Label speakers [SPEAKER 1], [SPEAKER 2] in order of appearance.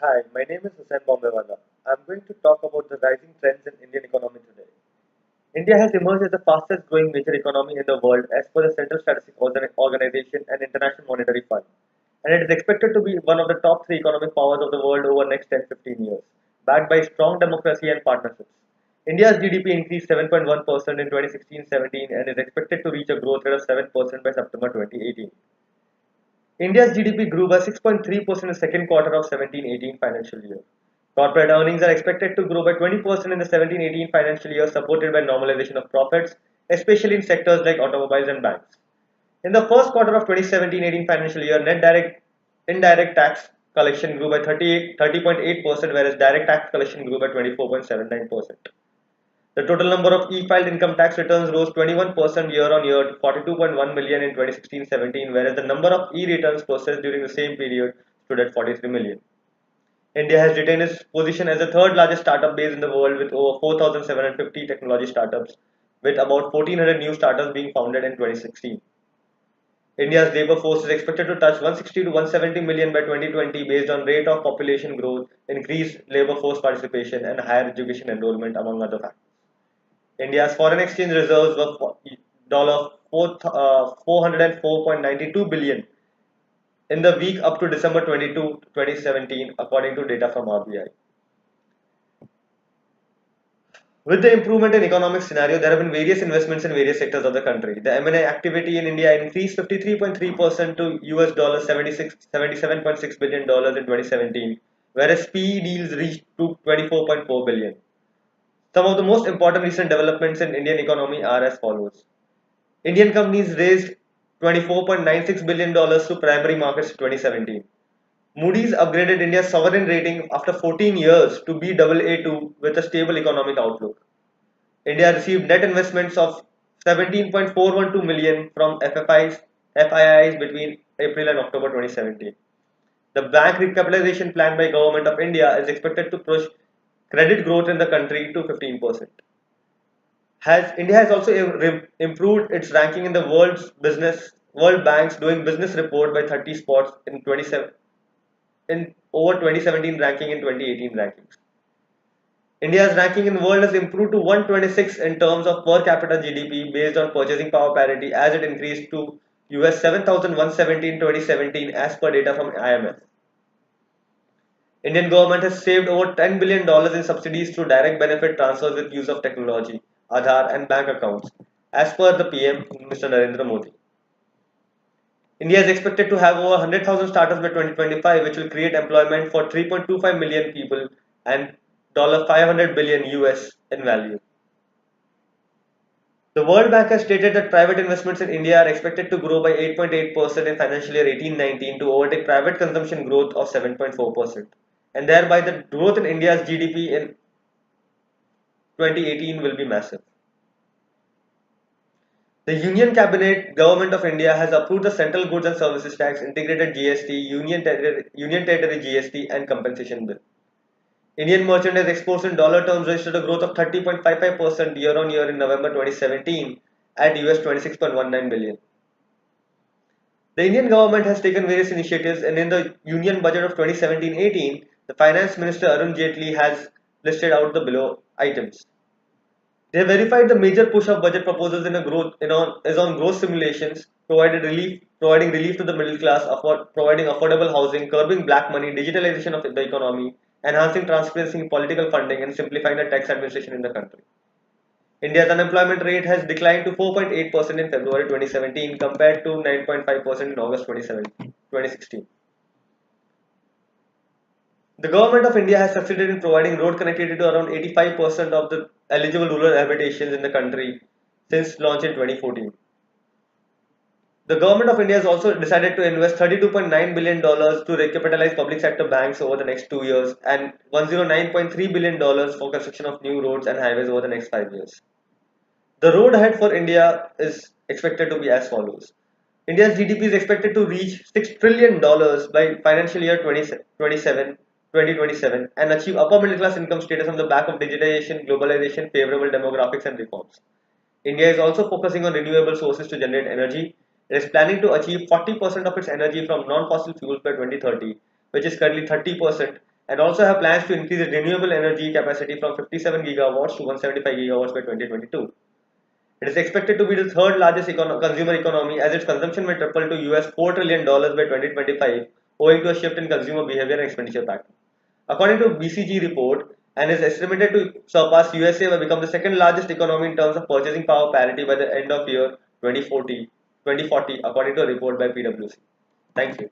[SPEAKER 1] Hi, my name is Hussain Bombaywala. I'm going to talk about the rising trends in Indian economy today. India has emerged as the fastest growing major economy in the world as per the Central Statistics Organization and International Monetary Fund, and it is expected to be one of the top three economic powers of the world over the next 10-15 years, backed by strong democracy and partnerships. India's GDP increased 7.1% in 2016-17 and is expected to reach a growth rate of 7% by September 2018. India's GDP grew by 6.3% in the second quarter of 17-18 financial year. Corporate earnings are expected to grow by 20% in the 17-18 financial year, supported by normalization of profits, especially in sectors like automobiles and banks. In the first quarter of 2017-18 financial year, net direct indirect tax collection grew by 30.8%, whereas direct tax collection grew by 24.79%. The total number of e-filed income tax returns rose 21% year-on-year to 42.1 million in 2016-17, whereas the number of e-returns processed during the same period stood at 43 million. India has retained its position as the third largest startup base in the world with over 4,750 technology startups, with about 1,400 new startups being founded in 2016. India's labor force is expected to touch 160 to 170 million by 2020 based on rate of population growth, increased labor force participation, and higher education enrollment, among other factors. India's foreign exchange reserves were $404.92 billion in the week up to December 22, 2017, according to data from RBI. With the improvement in economic scenario, there have been various investments in various sectors of the country. The M&A activity in India increased 53.3% to US dollars 77.6 billion dollars in 2017, whereas PE deals reached to 24.4 billion. Some of the most important recent developments in Indian economy are as follows. Indian companies raised $24.96 billion to primary markets in 2017. Moody's upgraded India's sovereign rating after 14 years to Baa2 with a stable economic outlook. India received net investments of 17.412 million from FIIs between April and October 2017. The bank recapitalization plan by Government of India is expected to push credit growth in the country to 15%. India has also improved its ranking in the World Bank's Doing Business report by 30 spots in 27 in over 2017 ranking and 2018 rankings. India's ranking in the world has improved to 126 in terms of per capita GDP based on purchasing power parity as it increased to US 7,170 in 2017 as per data from IMF. Indian government has saved over $10 billion in subsidies through direct benefit transfers with use of technology, Aadhaar and bank accounts, as per the PM, Mr. Narendra Modi. India is expected to have over 100,000 startups by 2025, which will create employment for 3.25 million people and $500 billion US in value. The World Bank has stated that private investments in India are expected to grow by 8.8% in financial year 18-19 to overtake private consumption growth of 7.4%, and thereby the growth in India's GDP in 2018 will be massive. The Union Cabinet Government of India has approved the Central Goods and Services Tax, Integrated GST, Union Territory GST, and Compensation Bill. Indian merchandise exports in dollar terms registered a growth of 30.55% year-on-year in November 2017 at US 26.19 billion. The Indian government has taken various initiatives, and in the Union Budget of 2017-18, the Finance Minister Arun Jaitley has listed out the below items. They have verified the major push of budget proposals is on growth simulations, providing relief to the middle class, providing affordable housing, curbing black money, digitalization of the economy, enhancing transparency in political funding, and simplifying the tax administration in the country. India's unemployment rate has declined to 4.8% in February 2017 compared to 9.5% in August 2016. The Government of India has succeeded in providing road connectivity to around 85% of the eligible rural habitations in the country since launch in 2014. The Government of India has also decided to invest $32.9 billion to recapitalize public sector banks over the next 2 years and $109.3 billion for construction of new roads and highways over the next 5 years. The road ahead for India is expected to be as follows. India's GDP is expected to reach $6 trillion by financial year 2027 and achieve upper middle class income status on the back of digitization, globalization, favorable demographics and reforms. India is also focusing on renewable sources to generate energy. It is planning to achieve 40% of its energy from non-fossil fuels by 2030, which is currently 30%, and also have plans to increase its renewable energy capacity from 57 gigawatts to 175 gigawatts by 2022. It is expected to be the third largest consumer economy as its consumption may triple to US $4 trillion by 2025 owing to a shift in consumer behavior and expenditure pattern. According to BCG report, and is estimated to surpass USA by become the second largest economy in terms of purchasing power parity by the end of year 2040, according to a report by PwC. Thank you.